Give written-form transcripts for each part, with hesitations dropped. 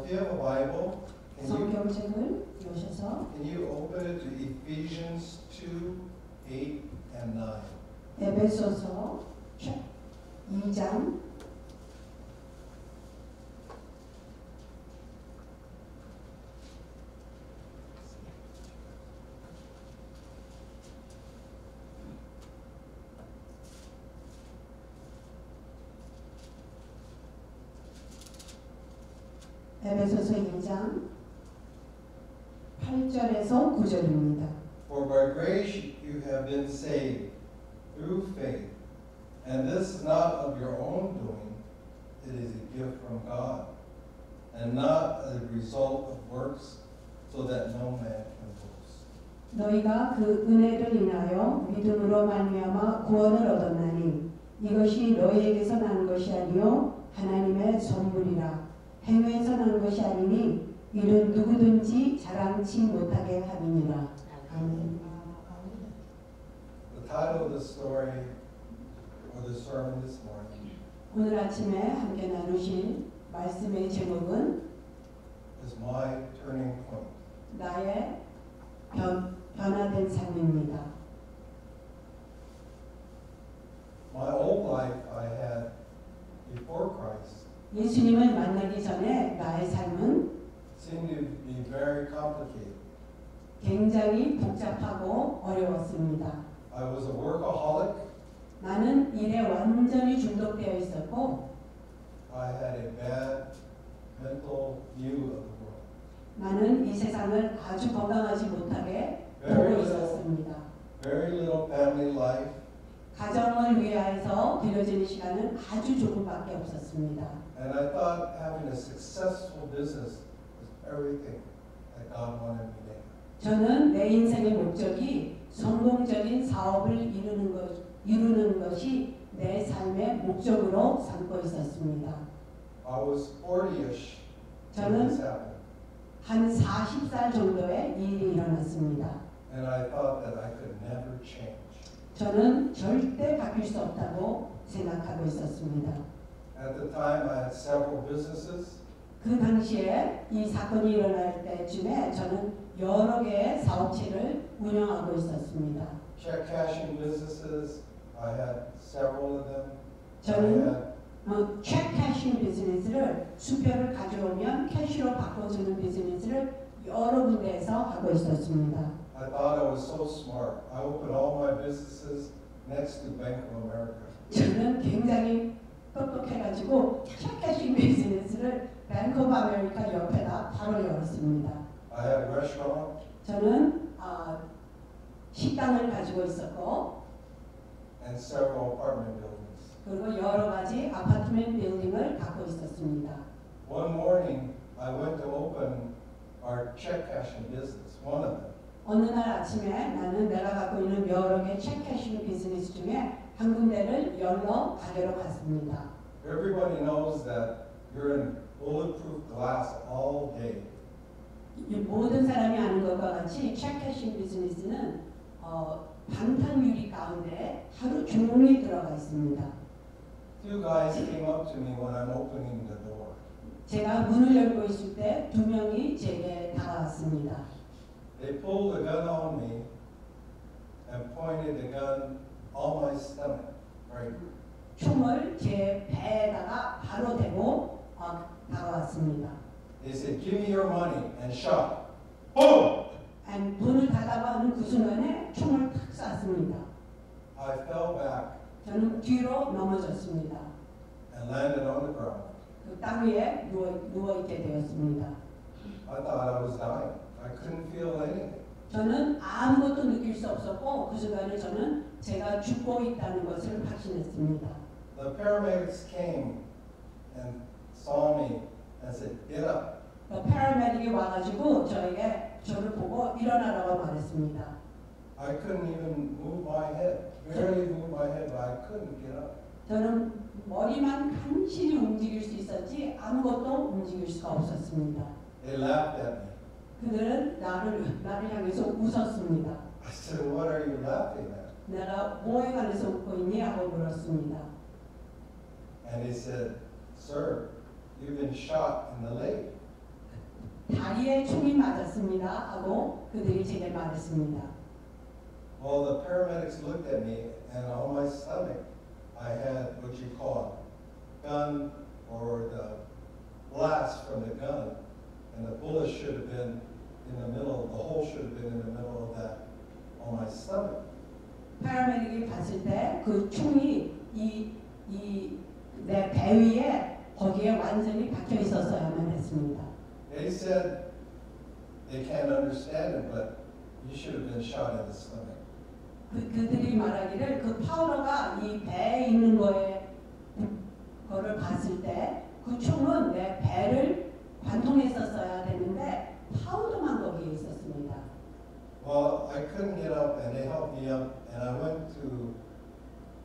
if you have a Bible, 성경책을 여셔서 can you open it to Ephesians 2, 8 and 9? 에베소서 2장 에베소서 2장 8절에서 9절입니다. For by grace you have been saved through faith, and this is not of your own doing, it is a gift from God, and not a result of works, so that no man can boast. 너희가 그 은혜를 인하여 믿음으로 말미암아 구원을 얻었나니 이것이 너희에게서 난 것이 아니요 하나님의 선물이라. 행위에서 난 것이 아니니 이는 누구든지 자랑치 못하게 함이니라. 아멘. The title of the story or the sermon this morning 오늘 아침에 함께 나누신 말씀의 제목은 is My Turning Point. 나의 변화된 삶입니다. My old life I had before Christ 예수님을 만나기 전에 나의 삶은 seemed to be very complicated. 굉장히 복잡하고 어려웠습니다. I was a workaholic. 나는 일에 완전히 중독되어 있었고 I had a bad mental view of the world. 나는 이 세상을 아주 건강하지 못하게 보고 있었습니다. Very little family life. 가정을 위하여서 들여지는 시간은 아주 조금밖에 없었습니다. And I thought having a successful business was everything that God wanted me to have. 저는 내 인생의 목적이 성공적인 사업을 이루는 것이 내 삶의 목적으로 삼고 있었습니다. I was 40ish when 저는 this happened. 한 40살 정도의 일이 일어났습니다. And I thought that I could never change. 저는 절대 바뀔 수 없다고 생각하고 있었습니다. At the time I had several businesses. 그 당시에 이 사건이 일어날 때쯤에 저는 여러 개의 사업체를 운영하고 있었습니다. Check cashing businesses. I had several of them. 저는 체크 캐싱 비즈니스를 수표를 가져오면 캐시로 바꿔주는 비즈니스를 여러 군데에서 하고 있었습니다. I thought I was so smart. I opened all my businesses next to Bank of America. 저는 굉장히 똑똑해가지고 체크 캐싱 비즈니스를 뱅크 오브 아메리카 옆에다 바로 열었습니다. I had a restaurant. 저는 식당을 가지고 있었고 And several apartment buildings. 그리고 여러 가지 아파트먼트 빌딩을 갖고 있었습니다. One morning, I went to open our check cashing business, one of them. 어느 날 아침에 나는 내가 갖고 있는 여러 개 체크 캐싱 비즈니스 중에 한 군데를 열러 가게로 갔습니다. Everybody knows that you're in bulletproof glass all day. 모든 사람이 아는 것과 같이 체크 캐싱 비즈니스는 방탄 유리 가운데 하루 종일 들어가 있습니다. Two guys came up to me when I'm opening the door. 제가 문을 열고 있을 때 두 명이 제게 다가왔습니다. They pulled a gun on me and pointed the gun on my stomach, right? 총을 제 배에다가 바로 대고 다가왔습니다. They said, "Give me your money," and shot. Boom! 문을 닫아고 하는 그 순간에 총을 탁 쐈습니다. I fell back 저는 뒤로 넘어졌습니다. and landed on the ground. 그 땅 위에 누워 있게 되었습니다. I thought I was dying. I couldn't feel anything. 저는 아무것도 느낄 수 없었고 그 순간에 저는 제가 죽고 있다는 것을 확신했습니다. The paramedics came and saw me and said, "Get up." 패러메딕이 와가지고 저를 보고 일어나라고 말했습니다. I couldn't even move my head. Barely move my head, but I couldn't get up. 저는 머리만 간신히 움직일 수 있었지 아무것도 움직일 수가 없었습니다. They laughed at me. 그들은 나를 향해서 웃었습니다. I said, "What are you laughing at?" 내가 뭐에 관해서 웃고 있니? 하고 물었습니다. And they said, "Sir, you've been shot in the leg." 다리에 총이 맞았습니다 하고 그들이 제게 말했습니다. Well, the paramedics looked at me, and on my stomach, I had what you call gun or the blast from the gun, and the bullet should have been in the middle. The hole should have been in the middle of that on my stomach. 파라메딕이 봤을 때 그 총이 내 배 위에 거기에 완전히 박혀 있었어야만 했습니다. They said they can't understand it, but you should have been shot in the stomach. 그들이 말하기를 그 파우더가 이 배에 있는 거를 봤을 때 그 총은 내 배를 관통했었어야 되는데 파우더만 거기에 있었습니다. Well, I couldn't get up, and they helped me up, and I went to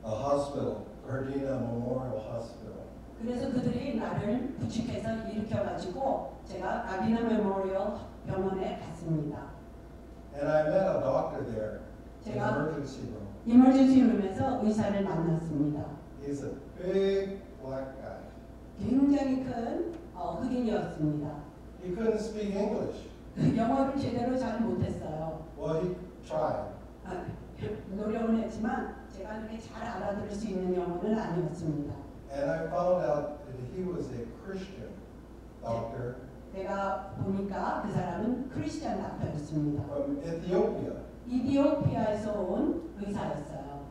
a hospital, Gardena Memorial Hospital. 그래서 그들이 나를 부축해서 일으켜가지고 제가 가디나 메모리얼 병원에 갔습니다. And I met a doctor there in the 제가 emergency room. 이머전시 룸에서 의사를 만났습니다. He's a big black guy. 굉장히 큰 흑인이었습니다. He couldn't speak English. 영어를 제대로 잘 못했어요. Well, he tried. 노력은 했지만 제가 이렇게 잘 알아들을 수 있는 영어는 아니었습니다. And I found out that he was a Christian doctor 내가 보니까 그 사람은 크리스찬 닥터였습니다. from Ethiopia. 이디오피아에서 온 의사였어요.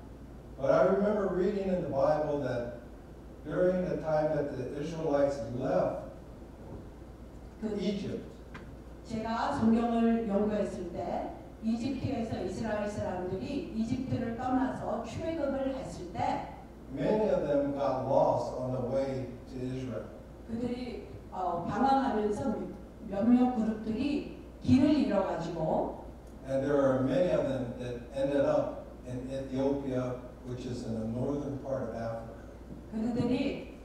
But I remember reading in the Bible that during the time that the Israelites left Egypt, 제가 성경을 연구했을 때 이집트에서 이스라엘 사람들이 이집트를 떠나서 출애굽을 했을 때 many of them got lost on the way to Israel. 그들이 방황하면서 몇몇 그룹들이 길을 잃어가지고 And there are many of them that ended up in Ethiopia, which is in the northern part of Africa. 그들이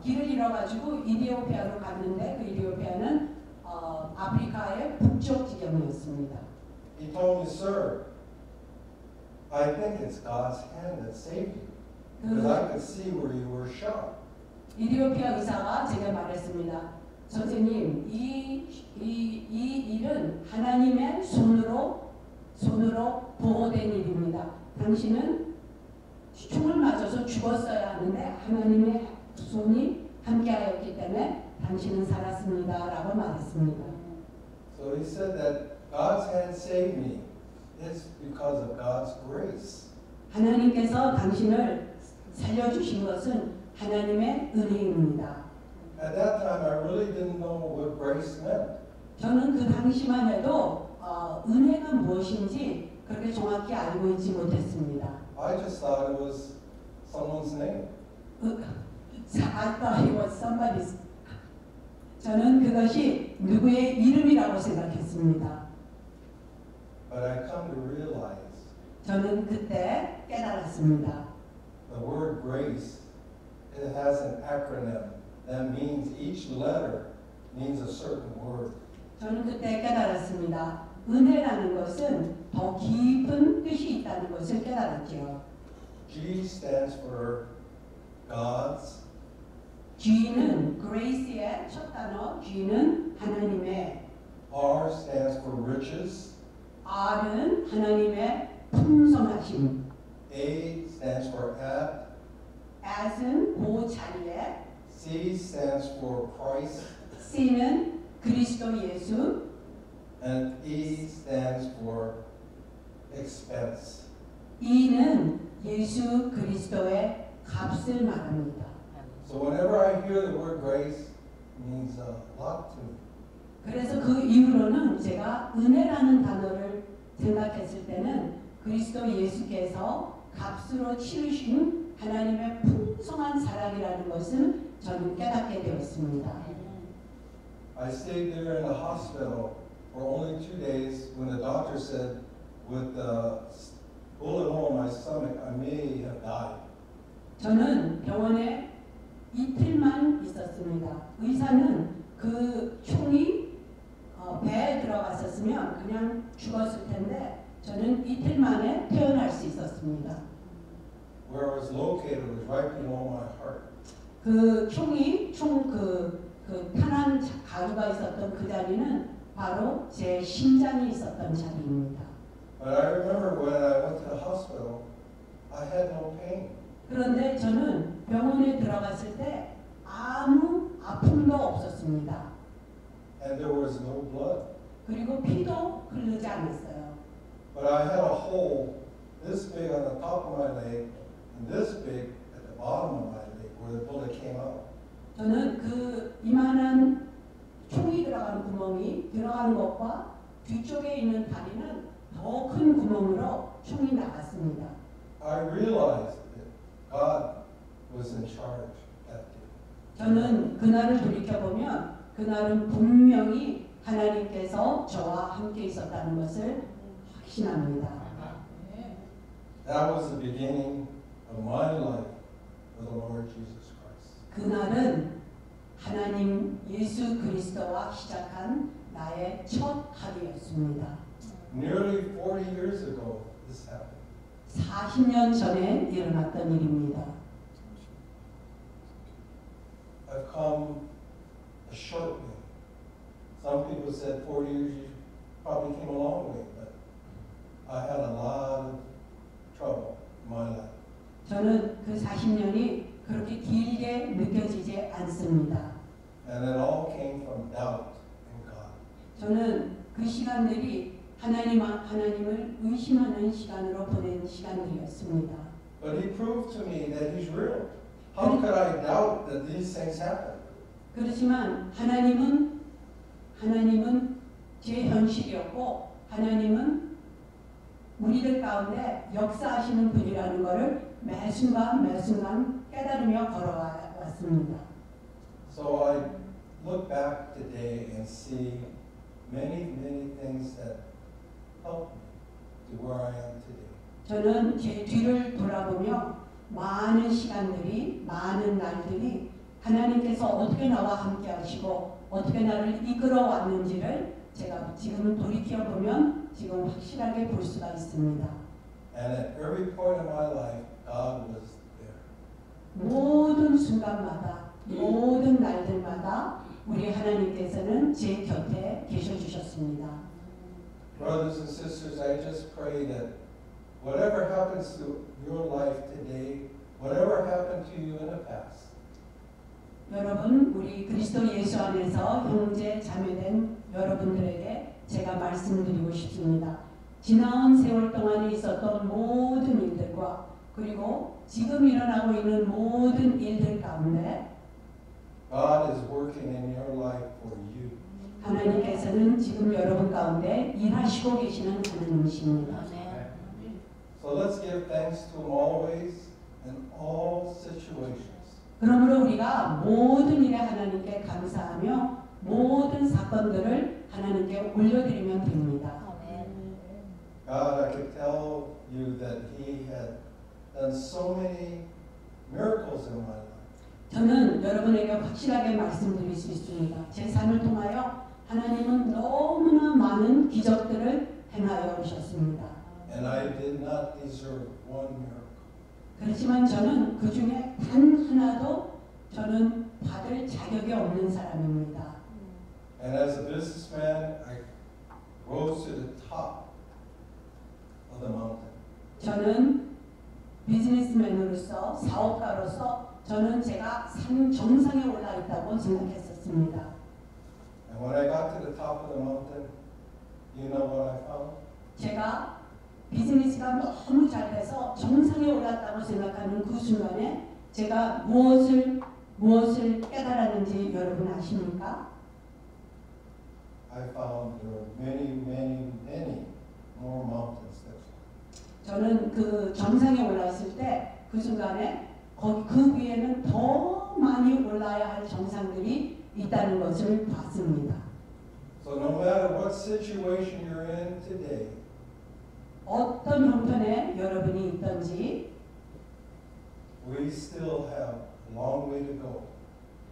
길을 잃어가지고 이디오피아로 갔는데 그 이디오피아는 아프리카의 북쪽 지경이었습니다. He told me, sir, I think it's God's hand that saved you, because I could see where you were shot. 이디오피아 의사가 제게 말했습니다. 선생님, 이 일은 하나님의 손으로 보호된 일입니다. 당신은 총을 맞아서 죽었어야 하는데 하나님의 손이 함께하였기 때문에 당신은 살았습니다라고 말했습니다. So he said that God's hand saved me. It's because of God's grace. 하나님께서 당신을 살려주신 것은 하나님의 은혜입니다. At that time, I really didn't know what grace meant. 저는 그 당시만 해도 은혜가 무엇인지 그렇게 정확히 알고 있지 못했습니다. I just thought it was someone's name. I thought it was somebody's. 저는 그것이 누구의 이름이라고 생각했습니다. But I come to realize 저는 그때 깨달았습니다. the word grace, it has an acronym that means each letter means a certain word. 저는 그때 깨달았습니다. 은혜라는 것은 더 깊은 뜻이 있다는 것을 깨달았죠. G stands for God's. G는 grace의 첫 단어, G는 하나님의, R stands for riches. R은 하나님의 풍성하심, A stands for at. As은 그 자리에, C stands for Christ. C는 그리스도 예수, And E stands for expense. E는 예수 그리스도의 값을 말합니다. So whenever I hear the word grace, it means a lot to me. 그래서 그 이후로는 제가 은혜라는 단어를 생각했을 때는 그리스도 예수께서 값으로 치르신 하나님의 풍성한 사랑이라는 것을 저는 깨닫게 되었습니다. I stayed there in the hospital for only 2 days when the doctor said with the bullet hole in my stomach, I may have died. 저는 병원에 이틀만 있었습니다. 의사는 그 총이 배에 들어갔었으면 그냥 죽었을 텐데 저는 이틀 만에 태어날 수 있었습니다. Where I was located was right below my heart. 그 총이 탄한 가루가 있었던 그 자리는 바로 제 심장이 있었던 자리입니다. But I remember when I went to the hospital, I had no pain. 그런데 저는 병원에 들어갔을 때 아무 아픔도 없었습니다. And there was no blood. 그리고 피도 흐르지 않았어요. But I had a hole this big on the top of my leg and this big at the bottom of my leg where the bullet came out. 저는 그 이만한 총이 들어간 구멍이 들어간 것과 뒤쪽에 있는 다리는 더 큰 구멍으로 총이 나갔습니다. I realized that God was in charge that day. 저는 그날을 돌이켜보면 그날은 분명히 하나님께서 저와 함께 있었다는 것을 확신합니다. That was the beginning of my life with the Lord Jesus Christ. 그날은 하나님 예수 그리스도와 시작한 나의 첫 하루였습니다. Nearly 40 years ago, this happened. 40년 전에 일어났던 일입니다. I've come a short way. Some people said 40 years, you probably came a long way, but I had a lot of trouble in my life. 저는 그 40년이 그렇게 길게 느껴지지 않습니다. And it all came from doubt in God. 저는 그 시간들이 하나님을 의심하는 시간으로 보낸 시간들이었습니다. But He proved to me that He's real. How could I doubt that these things happen? 그렇지만 하나님은 제 현실이었고 하나님은 우리들 가운데 역사하시는 분이라는 것을 매 순간 깨달으며 걸어왔습니다. So I look back today and see many things that helped me to where I am today. 저는 제 뒤를 돌아보며 많은 시간들이, 많은 날들이 하나님께서 어떻게 나와 함께 하시고 어떻게 나를 이끌어 왔는지를 제가 지금 돌이켜보면 지금 확실하게 볼 수가 있습니다. And at every point of my life, God was there. 모든 순간마다, 모든 날들마다 우리 하나님께서는 제 곁에 계셔 주셨습니다. Brothers and sisters, I just pray that whatever happens to your life today, whatever happened to you in the past, 여러분, 우리 그리스도 예수 안에서 형제 자매된 여러분들에게 제가 말씀드리고 싶습니다. 지나온 세월 동안에 있었던 모든 일들과 그리고 지금 일어나고 있는 모든 일들 가운데 God is working in your life for you. 하나님께서는 지금 여러분 가운데 일하시고 계시는 하나님이십니다. So let's give thanks to Him always in all situations. 그러므로 우리가 모든 일에 하나님께 감사하며 모든 사건들을 하나님께 올려드리면 됩니다. God, I could tell you that He had done so many miracles in my life. 저는 여러분에게 확실하게 말씀드릴 수 있습니다. 제 삶을 통하여 하나님은 너무나 많은 기적들을 행하여 오셨습니다. And I did not deserve one miracle. 그렇지만 저는 그 중에 단 하나도 저는 받을 자격이 없는 사람입니다. And as a businessman, I rose to the top of the mountain. 저는 비즈니스맨으로서 사업가로서 저는 제가 산 정상에 올라 있다고 생각했었습니다. And when I got to the top of the mountain, you know what I found? 제가 비즈니스가 너무 잘 돼서 정상에 올랐다고 생각하는 그 순간에 제가 무엇을 깨달았는지 여러분 아십니까? I found there were many more mountains that 저는 그 정상에 올랐을 때 그 순간에 그 위에는 더 많이 올라야 할 정상들이 있다는 것을 봤습니다. So no matter what situation you're in today, 어떤 형편에 여러분이 있든지 we still have a long way to go.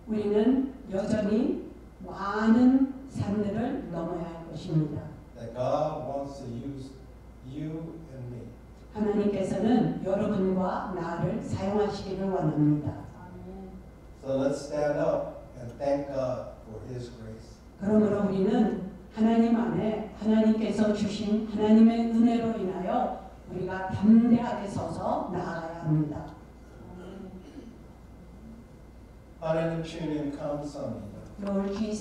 우리는 여전히 많은 산들을 넘어야 할 것입니다. That God wants to use you and me. 하나님께서는 여러분과 나를 사용하시기를 원합니다. So let's stand up and thank God for His grace. 그러므로 우리는 하나님 안에 하나님께서 주신 하나님의 은혜로 인하여 우리가 담대하게 서서 나아가야 합니다. 하나님 주님 감사합니다. Lord Jesus.